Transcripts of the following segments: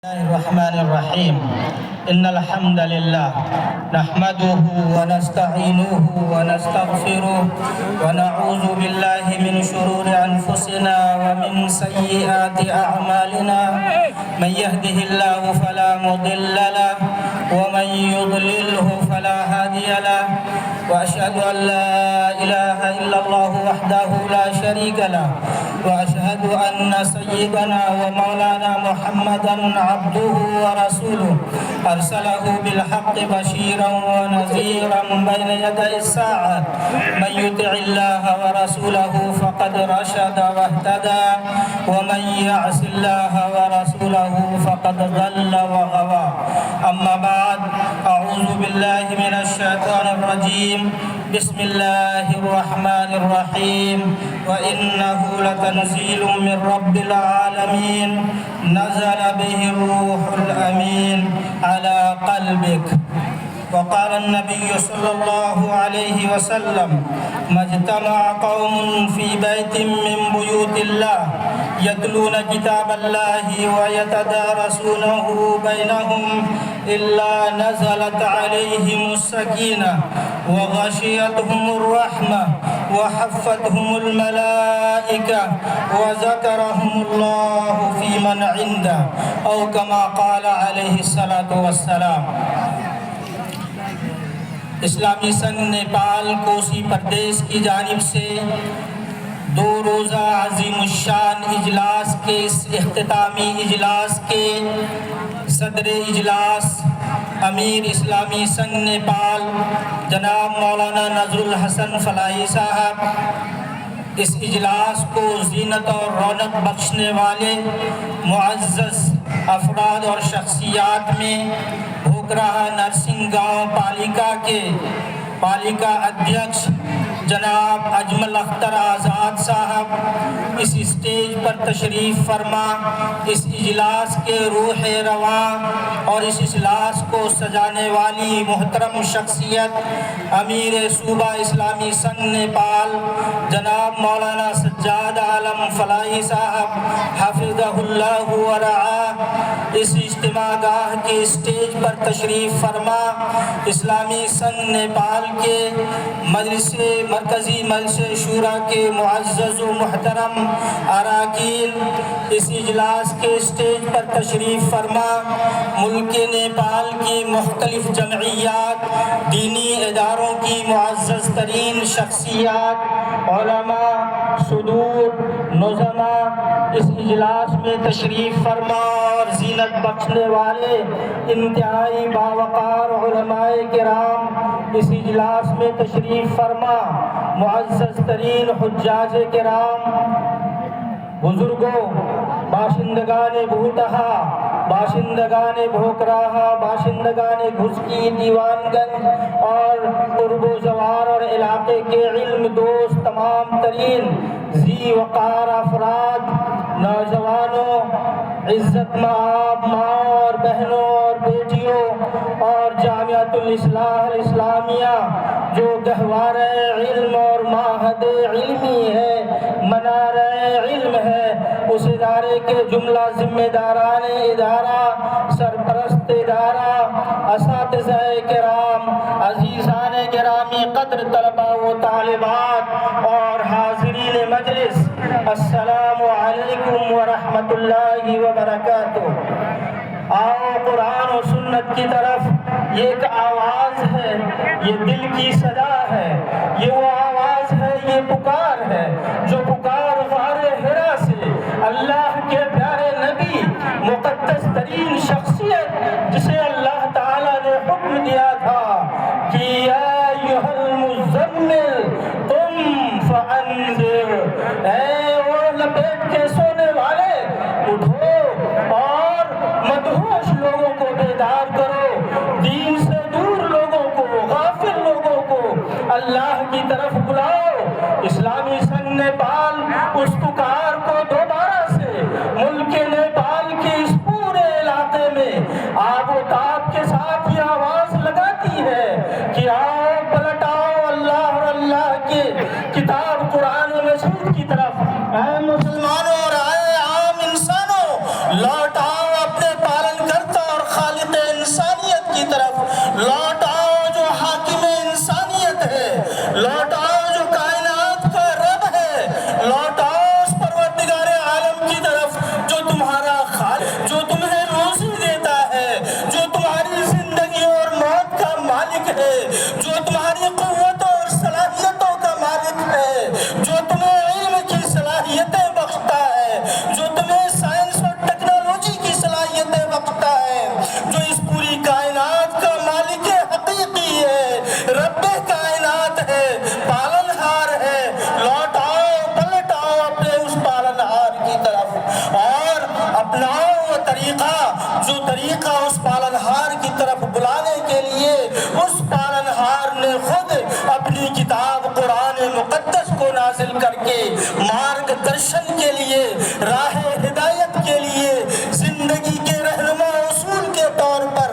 الله الرحمن الرحيم إن الحمد لله نحمده ونستعينه ونستغفره ونعوذ بالله من شرور أنفسنا ومن سيئات أعمالنا من يهده الله فلا مضل له ومن يضلله فلا هادي له وأشهد أن لا إله إلا الله وحده لا شريك له وأشهد أن سيدنا ومولانا محمدا عبده ورسوله أرسله بالحق بشيرا ونذيرا بين يدي الساعة من يطع الله ورسوله فقد رشد واهتدى ومن يعص الله ورسوله فقد ضل وغوى أما بعد أعوذ بالله من الشيطان الرجيم بسم الله الرحمن الرحيم وإنه لتنزيل من رب العالمين نزل به الروح الأمين على قلبك. وقال النبي صلى الله عليه وسلم ما اجتمع قوم في بيت من بيوت الله يتلون كتاب الله ويتدارسونه بينهم إلا نزلت عليهم السكينة وغشيتهم الرحمة وحفتهم الملائكة وذكرهم الله في من عنده أو كما قال عليه الصلاة والسلام. اسلامی سنگ نیپال کوسی پردیش کی جانب سے 2 روزہ عظیم الشان اجلاس کے اس اختتامی اجلاس کے صدر اجلاس امیر اسلامی سنگ نیپال جناب مولانا نذر الحسن فلاحی صاحب، اس اجلاس کو زینت اور رونق بخشنے والے معزز افراد اور شخصیات میں بھوکراہا نرسنگ گاؤں پالیکا کے پالیکا ادھیکش جناب اجمل اختر آزاد صاحب، اس اسٹیج پر تشریف فرما اس اجلاس کے روح رواں اور اس اجلاس کو سجانے والی محترم شخصیت امیر صوبہ اسلامی سنگ نیپال جناب مولانا سجاد عالم فلاحی صاحب حفظہ اللہ ورعاہ، اس اجتماع گاہ کے اسٹیج پر تشریف فرما اسلامی سنگ نیپال کے مرکزی مجلس شورا کے معزز و محترم اراکین، اس اجلاس کے اسٹیج پر تشریف فرما ملک نیپال کی مختلف جمعیات، دینی اداروں کی معزز ترین شخصیات، علماء، صدور، نظما، اس اجلاس میں تشریف فرما اور زینت بخشنے والے انتہائی باوقار علماء کرام، اس اجلاس میں تشریف فرما معزز ترین حجاج کرام، بزرگوں، باشندگان بھوتہا، باشندگان بھوکراہا، باشندگان گھسکی، دیوان گنج اور قرب و جوار اور علاقے کے علم دوست تمام ترین ذی وقار افراد، نوجوانوں، عزت مآب ماؤں اور بہنوں اور بیٹیوں اور جامعۃ الاصلاح الاسلامیہ جو گہوارہ علم اور معہد علمی ہے، منارہ علم ہے، اس ادارے کے جملہ ذمہ داران ادارہ، سرپرست ادارہ، اساتذہ کرام، عزیزان گرامی قدر طلباء و طالبات اور حاضرین مجلس، السلام علیکم ورحمۃ اللہ وبرکاتہ۔ آؤ قرآن و سنت کی طرف، یہ ایک آواز ہے، یہ دل کی صدا ہے، یہ وہ آواز ہے، یہ پکار ہے جو پکار غار حرا سے اللہ کے پیارے نبی، مقدس ترین شخصیت جسے اللہ تعالیٰ نے حکم دیا تھا کہ یا ایھا المزمل قم فانذر، اے وہ لپیٹ کے سونے والے اٹھو اور مدہوش لوگوں کو بیدار کرو، دین سے دور لوگوں کو، غافل لوگوں کو اللہ کی طرف بلاؤ۔ اسلامی سنگ نیپال اس پکار کو دوبارہ سے ملک نیپال کے اس پورے علاقے میں آب و تاب کے ساتھ یہ آواز لگاتی ہے کہ آؤ پلٹ آؤ اللہ اور اللہ کے کتاب قرآن مجید کی طرف، اے مسلمانوں اور اے عام انسانوں، لوٹ آؤ اپنے پالن جو طریقہ اس پالنہار کی طرف بلانے کے لیے اس پالنہار نے خود اپنی کتاب قرآن مقدس کو نازل کر کے مارگ درشن کے لیے، راہ ہدایت کے لیے، زندگی کے رہنما اصول کے طور پر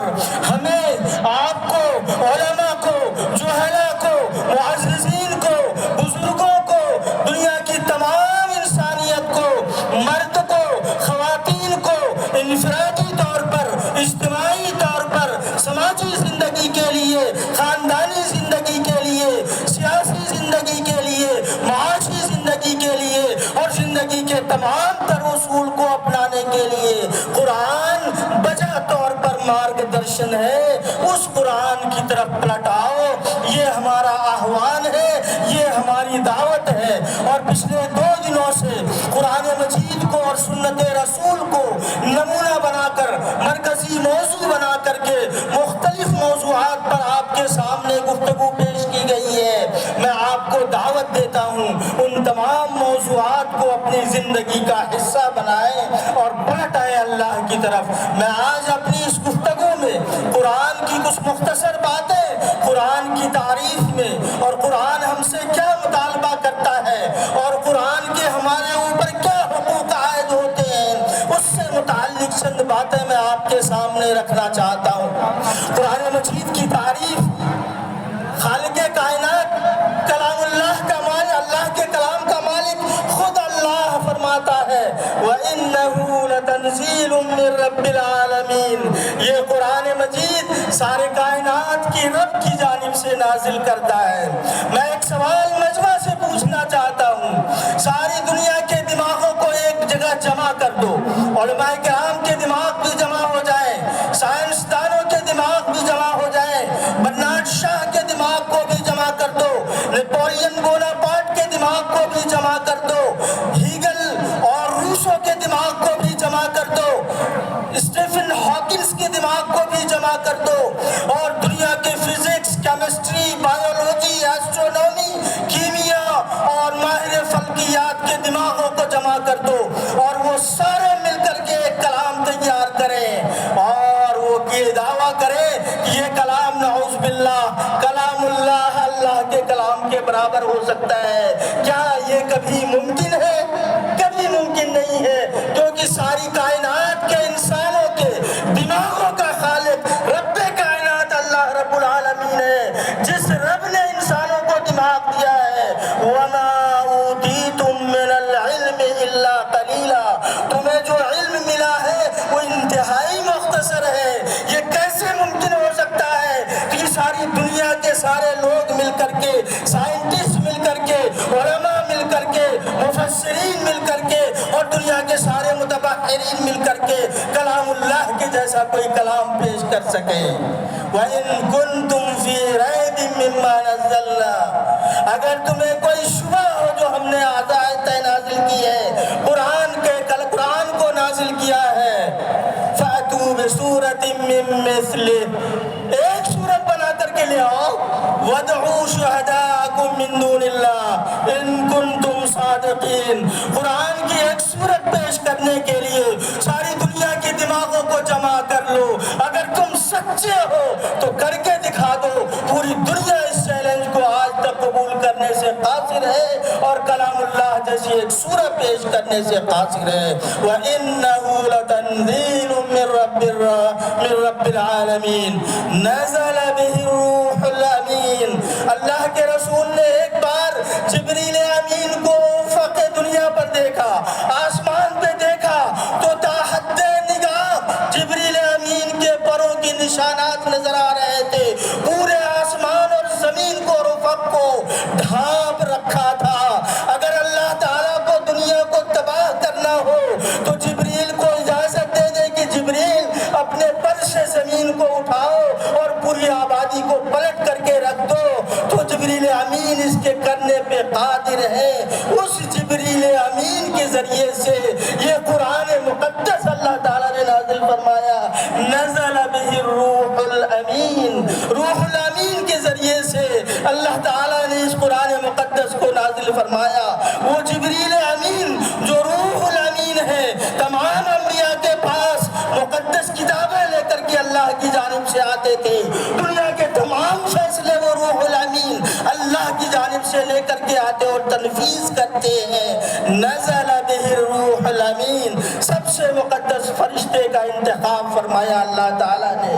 ہمیں، آپ کو، علماء کو، جہلاء کو، معززین کو، بزرگوں کو، دنیا کی تمام انسانیت کو، مرد کو، خواتین کو، انفرادی طور پر، اجتماعی طور پر، سماجی زندگی کے لیے، خاندانی زندگی کے لیے، سیاسی زندگی کے لیے، معاشی زندگی کے لیے اور زندگی کے تمام تر اصول کو اپنانے کے لیے قرآن بجا طور پر مارگ درشن ہے۔ اس قرآن کی طرف پلٹ آؤ، یہ ہمارا آہوان ہے، یہ ہماری دعوت ہے۔ اور پچھلے 2 دنوں سے قرآن مجید کو اور سنت رسول کو نمونہ بنا کر، مرکزی موضوع بنا کر کے مختلف موضوعات پر آپ کے سامنے گفتگو پیش کی گئی ہے۔ میں آپ کو دعوت دیتا ہوں ان تمام موضوعات کو اپنی زندگی کا حصہ بنائیں اور پلٹ آئے اللہ کی طرف۔ میں آج اپنی اس گفتگو میں قرآن کی کچھ مختصر باتیں، قرآن کی تعریف میں، اور قرآن ہم سے کیا مطالبہ کرتا ہے اور قرآن کے ہمارے اوپر کیا حقوق عائد ہوتے ہیں، اس سے متعلق چند باتیں میں آپ کے سامنے رکھنا چاہتا ہوں۔ قرآن مجید کی تعریف، خالق کائنات، کلام اللہ کا مالک، اللہ کے کلام کا مالک خود اللہ فرماتا ہے وَإِنَّهُ لَتَنزِيلٌ مِّن رَّبِّ الْعَالَمِينَ۔ یہ قرآن مجید سارے کائنات کی رب کی جانب سے نازل کرتا ہے۔ میں ایک سوال مجمع سے پوچھنا چاہتا ہوں، ساری دنیا کے دماغوں کو ایک جگہ جمع کر دو، علماء کرام کے دماغ بھی جمع ہو جائیں، سائنسدانوں کے دماغ بھی جمع ہو جائیں، برنارڈ شاہ کے دماغ کو بھی جمع کر دو، نیپولین بوناپارٹ کے دماغ کو بھی جمع کر دو، ہیگل اور روسو کے دماغ کو بھی جمع کر دو، اسٹیفن ہاکنس کے دماغ کو بھی جمع کر دو، اور دنیا کے فزکس، کیمسٹری، بایولوجی، ایسٹرونومی، کیمیا اور ماہر فلکیات کے دماغوں کو جمع کر دو، اور وہ سارے مل کر کے ایک کلام تیار کریں اور وہ یہ دعویٰ کریں کہ یہ کلام نعوذ باللہ کلام اللہ، اللہ کے کلام کے برابر ہو سکتا ہے۔ کیا یہ کبھی ممکن ہے؟ کبھی ممکن نہیں ہے، کیونکہ ساری کائنات کے انسانوں کے دماغوں کا خالق رب کائنات اللہ رب العالمین ہے۔ جس رب نے انسانوں کو دماغ دیا ہے، وَمَا أُوتِيتُم مِّنَ الْعِلْمِ إِلَّا قَلِيلًا، تمہیں جو علم ملا ہے وہ انتہائی مختصر ہے۔ یہ کیسے ممکن ہو سکتا ہے کہ ساری دنیا کے سارے لوگ مل کر کے، سائنٹسٹ مل کر کے، علماء مل کر کے، مفسرین مل کر کے اور دنیا کے سارے متبحرین مل کر کے کلام اللہ کے جیسا کوئی کلام پیش کر سکے؟ وَإِن كُنتُمْ فِي رَيْبٍ مِّمَّا نَزَّلْنَا، اگر تمہیں کوئی شبہ ہو جو ہم نے آیت نازل کی ہے، قرآن کو نازل کیا ہے، فَأْتُوا بِسُورَةٍ مِّن مِّثْلِهِ، ایک سورت بنا کر کے لے آؤ، وَادْعُوا شُهَدَاءَكُم مِّن دُونِ اللَّهِ إِن كُنتُمْ صَادِقِينَ، قرآن کی ایک سورت پیش کرنے کے لیے ساری دنیا کے دماغوں کو جمع کر لو، اگر تم سچے ہو تو کر کے دکھا دو۔ پوری دنیا اس چیلنج کو آج تک قبول کرنے سے قاصر ہے اور کلام اللہ جیسی ایک سورت پیش کرنے سے قاصر ہے۔ وَإِنَّهُ لَتَنزِيلٌ مِّن رَّبِّ الْعَالَمِينَ نَزَلَ بِهِ الرُّوحُ الْأَمِينُ، اللہ کے رسول نے ایک بار جبریل امین کو افق دنیا پر دیکھا، آسمان پہ دیکھا تو تا حد نگاہ جبریل امین کے پروں کی نشانات نظر آ رہے تھے، پورے آسمان اور زمین کو اور افق کو ڈھانپ رکھا تھا۔ اگر اللہ تعالیٰ کو دنیا کو تباہ کرنا ہو تو جبریل کو اجازت دے دے کہ جبریل اپنے پر سے زمین کو اٹھاؤ اور پوری آبادی کو پلٹ کر کے رکھ دو، تو جبریل امین اس کے کرنے پہ قادر ہے۔ اس جبریل امین کے ذریعے سے یہ قرآن مقدس اللہ تعالیٰ نے نازل فرمایا، نزل بہ الروح الامین، روح الامین کے ذریعے سے اللہ تعالیٰ نے اس قرآن مقدس کو نازل فرمایا۔ وہ جبریل امین جو روح الامین ہے، تمام انبیاء کے پاس مقدس کتاب تھے. دنیا کے تمام فیصلے وہ روح الامین اللہ کی جانب سے لے کر کے آتے اور تنفیذ کرتے ہیں. نزل بہ الروح الامین، سب سے مقدس فرشتے کا انتخاب فرمایا اللہ تعالیٰ نے.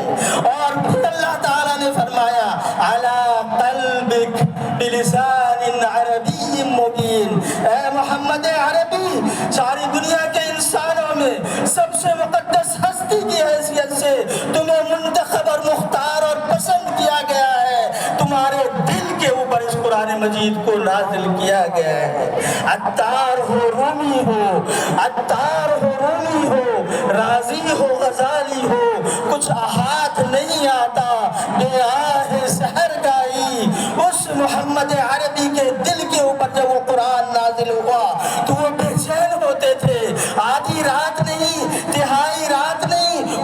اور پھر اللہ تعالیٰ نے فرمایا علی قلبک بلسان عربی مبین. اے محمد عربی، ساری دنیا کے انسانوں میں سب سے مقدس ہستی کی حیثیت سے تمہیں منتخب اور مختار اور پسند کیا گیا ہے. تمہارے دل کے اوپر اس قرآن مجید کو نازل کیا گیا ہے. عطار ہو، رومی ہو، عطار ہو، رومی ہو، رازی ہو، غزالی ہو، کچھ ہاتھ نہیں آتا بے آہ سحر گائی. اس محمد عربی کے دل کے اوپر جب وہ قرآن نازل ہوا تو وہ بے چین ہوتے تھے. آدھی رات نہیں، تہائی رات نہیں،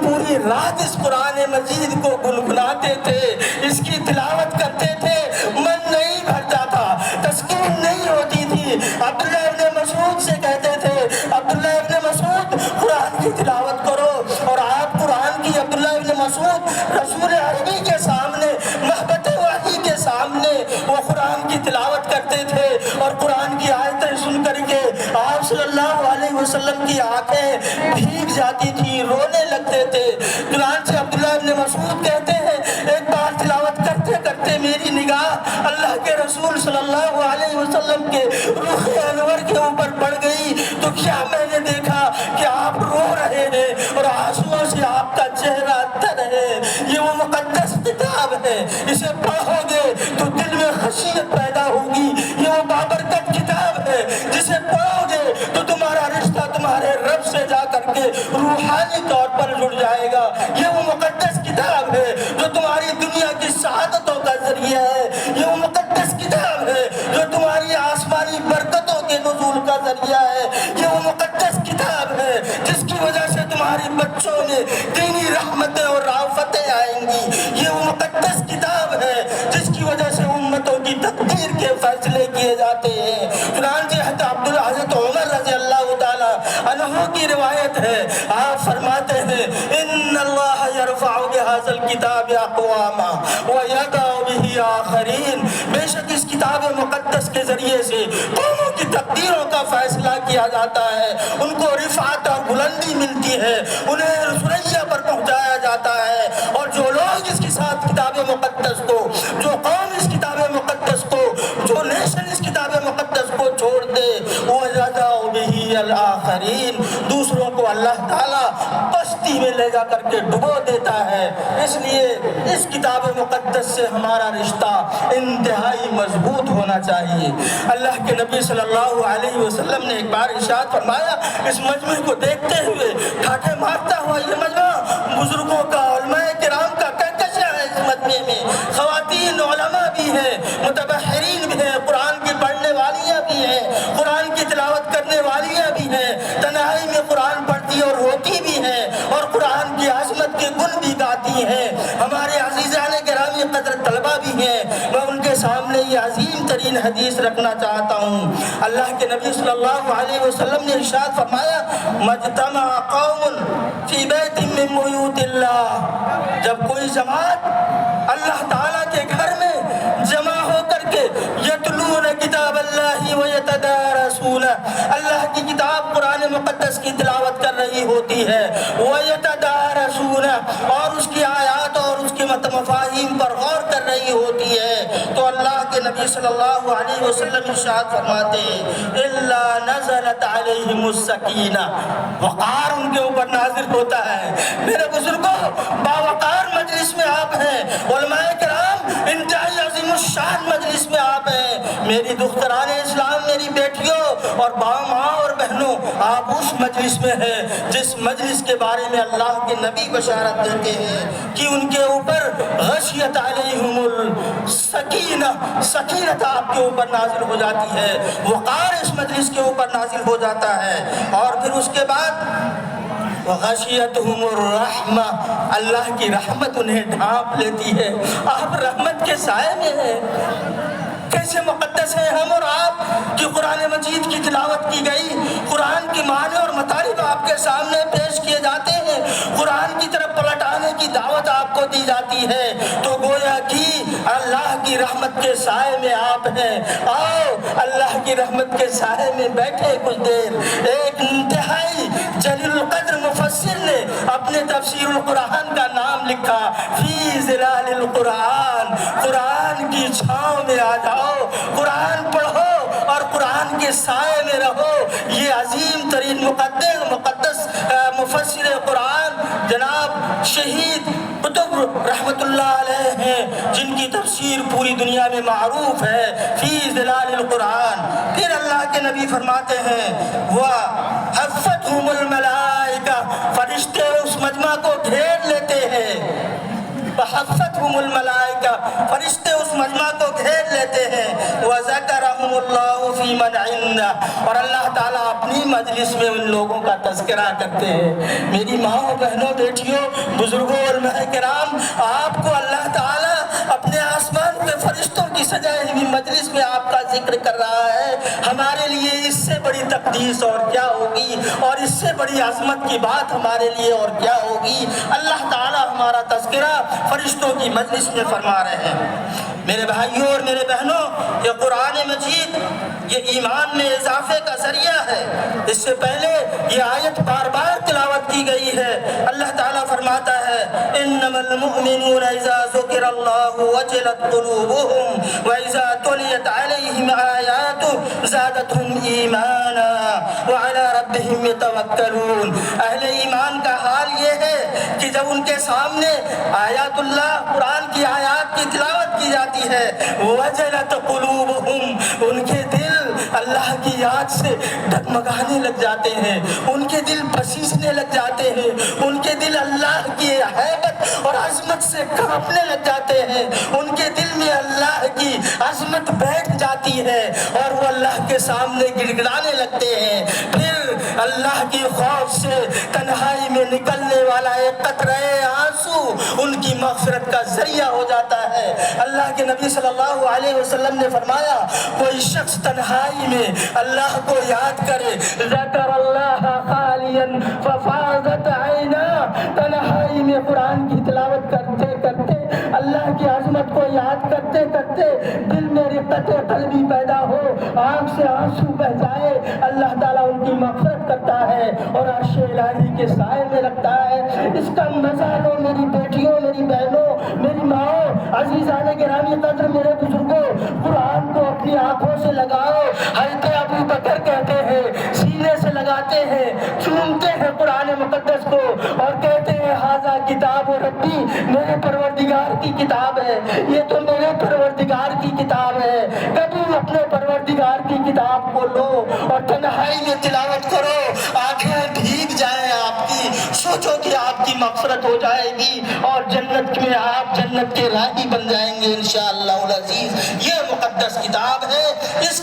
پوری رات اس قرآن مجید کو گنگناتے تھے، اس کی تلاوت کرتے تھے. من نہیں بھرتا تھا، تسکین نہیں ہوتی تھی. عبداللہ ابن مسعود سے کہتے تھے عبداللہ ابن مسعود قرآن کی تلاوت کرو، اور آپ قرآن کی عبداللہ ابن مسعود رسول عربی کے سامنے، محبت وحی کے سامنے وہ قرآن کی تلاوت کرتے تھے. اور قرآن کی آیتیں سن کر کے آپ صلی اللہ علیہ وسلم کی آنکھیں بھیگ جاتی تھی، رونے لگتے تھے. چنانچہ عبداللہ ابن مسعود کہتے ہیں ایک بار تلاوت کرتے کرتے میری نگاہ اللہ کے رسول صلی اللہ علیہ وسلم کے رخ انور کے اوپر پڑ گئی تو کیا میں نے دیکھا کہ آپ رو رہے ہیں اور آنسوؤں سے آپ کا چہرہ تر ہے. یہ وہ مقدس کتاب ہے، اسے پڑھو گے تو دل میں خشیت پیدا ہوگی. یہ وہ بابرکت کتاب ہے جسے پڑھو گے تو تمہارا رشتہ تمہارے رب سے جا کر کے روحانی طور پر جڑ جائے گا. یہ وہ مقدس کتاب ہے جو تمہاری دنیا کی سعادتوں کا ذریعہ ہے. یہ وہ مقدس کتاب ہے جو تمہاری آسمانی برکتوں کے نزول کا ذریعہ ہے. یہ وہ مقدس کتاب ہے جس کی وجہ سے تمہارے بچوں میں دینی رحمتیں اور رافتیں آئیں گی. یہ وہ مقدس کتاب ہے جس کی وجہ سے امتوں کی تقدیر کے فیصلے کیے جاتے ہیں. چنانچہ حضرت عمر رضی اللہ تعالی عنہ کی روایت ہے، آپ فرماتے ہیں ان اللہ یرفع بہذا الکتاب اقواما ویضع بہ آخرین. بے شک اس کتاب مقدس کے ذریعے سے قوموں کی تقدیروں کا فیصلہ کیا جاتا ہے، ان کو رفعت اور بلندی ملتی ہے، انہیں ثریا پر پہنچایا جاتا ہے. اور جو لوگ اس کے ساتھ کتاب مقدس کو، جو قوم اس کتاب مقدس کو، جو نیشن اس کتاب مقدس کو چھوڑ دے وَيَضَعُ بِهِ الْآخَرِينَ، دوسروں کو اللہ تعالیٰ پستی میں لے جا کر کے ڈبو دیتا ہے. اس لیے اس کتاب مقدس سے ہمارا رشتہ انتہائی مضبوط ہونا چاہیے. اللہ کے نبی صلی اللہ علیہ وسلم نے ایک بار ارشاد فرمایا، اس مجمع کو دیکھتے ہوئے ٹھاٹھے مارتا ہوا یہ مجمع بزرگوں کا، علماء کرام کا کہکشاں ہے. اس مجمع میں خواتین علماء بھی ہیں، متبحرین بھی ہیں، قرآن کی پڑھنے والیاں بھی ہیں، قرآن کی تلاوت کرنے والیاں بھی ہیں، تنہائی میں قرآن پڑھتی اور روتی بھی ہیں، اور قرآن کی عظمت کے گن بھی گاتی ہیں. ہمارے عزیزان گرامی قدر طلبہ بھی ہیں. میں ان کے سامنے یہ عظیم ترین حدیث رکھنا چاہتا ہوں. اللہ کے نبی صلی اللہ علیہ وسلم نے ارشاد فرمایا مجتمع قوم فی بیت من بیوت اللہ، جب کوئی جماعت اللہ تعالیٰ کے گھر میں جمع ہو کر کے یتلون کتاب اللہ ویتدارسون، اللہ کی کتاب قرآن مقدس کی تلاوت کر رہی ہوتی ہے، ویتدارسون، اور اس کی آیات اور اس کے مفاہیم پر غور کر رہی ہوتی ہے، تو اللہ کے نبی صلی اللہ علیہ وسلم ارشاد فرماتے ہیں الا نزلت علیہم السکینہ، وقار ان کے اوپر نازل ہوتا ہے. میرے بزرگوں، باوقار مجلس میں آپ ہیں، علماء کرام انتہائی عظیم الشان مجلس میں آپ ہیں. میری دختران اسلام، میری بیٹیوں اور ماں اور بہنوں، آپ اس مجلس میں ہیں جس مجلس کے بارے میں اللہ کے نبی بشارت دیتے ہیں کہ ان کے اوپر غشیت علیہم السکینہ، سکینت آپ کے اوپر نازل ہو جاتی ہے، وقار اس مجلس کے اوپر نازل ہو جاتا ہے. اور پھر اس کے بعد وغشیتہم الرحمہ، اللہ کی رحمت انہیں ڈھانپ لیتی ہے. آپ رحمت کے سائے میں ہیں. کیسے مقدس ہیں ہم اور آپ کہ قرآن مجید کی تلاوت کی گئی، قرآن کی معنی اور مطالب آپ کے سامنے پیش کیے جاتے ہیں، قرآن کی طرف پلٹ آنے کی دعوت آپ کو دی جاتی ہے تو گویا کہ اللہ کی رحمت کے سائے میں آپ ہیں۔ آؤ اللہ کی رحمت کے سائے میں بیٹھے کچھ دیر۔ ایک انتہائی جلیل القدر مفسر نے اپنے تفسیر القرآن کا نام لکھا فی ظلال القرآن، قرآن کی چھاؤں میں آ جاؤ، قرآن پڑھو اور قرآن کے سائے میں رہو۔ یہ عظیم ترین مقدس مفسر قرآن جناب شہید قطب رحمت اللہ علیہ ہیں، جن کی تفسیر پوری دنیا میں معروف ہے فی ظلال القرآن۔ پھر اللہ کے نبی فرماتے ہیں وَحَفَّتْهُمُ الْمَلَائِكَةُ، فرشتے اس مجمع کو گھیر لیتے ہیں۔ وَحَفَّتْهُمُ الْمَلَائِكَةُ، فرشتے اس مجمع کو گھیر لیتے ہیں۔ وَذَكَرَهُمُ اللَّهُ فِي مَنْ عِنْدَهُ، اور اللہ تعالیٰ اپنی مجلس میں ان لوگوں کا تذکرہ کرتے ہیں۔ میری ماؤں، بہنوں، بیٹیوں، بزرگوں، علماء کرام، آپ کو اللہ تعالیٰ اپنے آسمان میں فرشتوں کی سجائی ہوئی مجلس میں آپ کا ذکر کر رہا ہے۔ ہمارے لیے اس سے بڑی تقدیس اور کیا ہوگی، اور اس سے بڑی عظمت کی بات ہمارے لیے اور کیا ہوگی۔ اللہ تعالیٰ ہمارا تذکرہ فرشتوں کی مجلس میں فرما رہے ہیں۔ میرے بھائیوں اور میرے بہنوں، یہ قرآن مجید یہ ایمان میں اضافے کا ذریعہ ہے۔ اس سے پہلے یہ آیت بار بار تلاوت کی گئی ہے۔ اللہ تعالیٰ فرماتا ہے انما المؤمنون اذا ذکر اللہ وجلت قلوبهم واذا تلیت علیہم آیاتہ زادتہم ایمانا وعلی ربہم یتوکلون۔ اہل ایمان کا حال یہ ہے کہ جب ان کے سامنے آیات اللہ، قرآن کی آیات کی تلاوت کی جاتی ہے، وجلت قلوبہم، ان کے دل اللہ کی یاد سے ڈگمگانے لگ جاتے ہیں، ان کے دل پسیسنے لگ جاتے ہیں، ان کے دل اللہ کی ہیبت اور عظمت سے کانپنے لگ جاتے ہیں، ان کے دل میں اللہ کی عظمت بیٹھ جاتی ہے اور وہ اللہ کے سامنے گڑ گڑانے لگتے ہیں۔ پھر اللہ کی خوف سے تنہائی میں نکلنے والا ایک قطرہ آنسو ان کی مغفرت کا ذریعہ ہو جاتا ہے۔ اللہ کے نبی صلی اللہ علیہ وسلم نے فرمایا کوئی شخص تنہائی میں اللہ کو یاد کرے، ذکر اللہ خالیا ففاضت عینا، تنہائی میں قرآن کی تلاوت کرتے کرتے، اللہ کی عظمت کو یاد کرتے کرتے دل میں رقت قلبی پیدا ہو، آنکھ سے آنسو بہ جائے، اللہ تعالیٰ ان کی مغفرت کرتا ہے اور عرش الہی کے سائے میں رکھتا ہے۔ اس کا مزہ لو میری بیٹیوں، میری بہنوں، میری ماؤں، عزیزان گرامی قدر، میرے بزرگوں، قرآن کو اپنی آنکھوں سے لگاؤ۔ حضرت ابو بکر کہتے ہیں سینے سے لگاتے ہیں، چومتے ہیں قرآن مقدس کو اور کہتے ہیں ھذا کتاب ربی، میرے پروردگار کی کتاب ہے، یہ تو میرے پروردگار کی کتاب ہے۔ کبھی اپنے پروردگار کی کتاب کو لو اور تنہائی میں تلاوت کرو، آنکھیں بھیگ جائیں آپ کی، سوچو کہ آپ کی مغفرت ہو جائے گی اور جنت میں آپ جنت کے راہی بن جائیں گے انشاءاللہ العزیز۔ یہ مقدس کتاب ہے، اس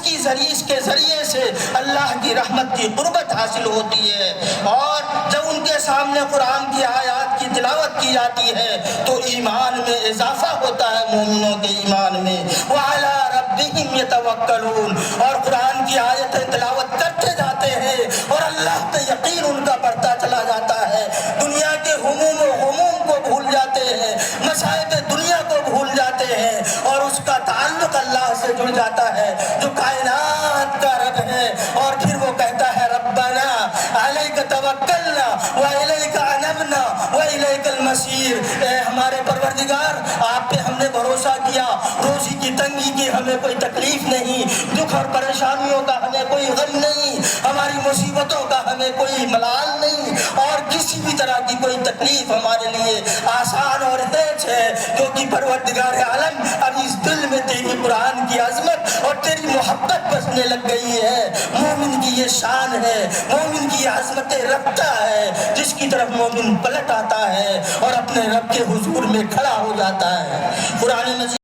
کے ذریعے سے اللہ کی رحمت کی قربت حاصل ہوتی ہے، اور جب ان کے سامنے قرآن کی آیات کی تلاوت کی جاتی ہے تو ایمان میں اضافہ ہوتا ہے، مومنوں کے ایمان میں۔ وعلی ربہم یتوکلون، اور قرآن کی آیتیں تلاوت کرتے جاتے ہیں اور اللہ پہ یقین ان کا بڑھتا چلا جاتا ہے، دنیا کے ہموم و غموم کو بھول جاتے ہیں، مصائب دنیا کو بھول جاتے ہیں اور اس کا تعلق اللہ سے جڑ جاتا ہے جو کائنات کا رب ہے، اور پھر وہ کہتا ہے ربنا علیک توکلنا والیک انبنا والیک المصیر، اے ہمارے پروردگار آپ پہ ہم نے بھروسہ کیا، روزی کی تنگی کی ہمیں کوئی تکلیف نہیں، دکھ اور پریشانیوں کا ہمیں کوئی غم نہیں، ہماری مصیبتوں کا ہمیں کوئی ملال نہیں، اور کسی بھی طرح کی کوئی تکلیف ہمارے لیے آسان اور ہیچ ہے، کیونکہ پروردگار عالم اب اس دل میں تیری قرآن کی عظمت اور تیری محبت بسنے لگ گئی ہے۔ مومن کی یہ شان ہے، مومن کی یہ عظمت رفتہ ہے، جس کی طرف مومن پلٹ آتا ہے اور اپنے رب کے حضور میں کھڑا ہو جاتا ہے۔ قرآن مجید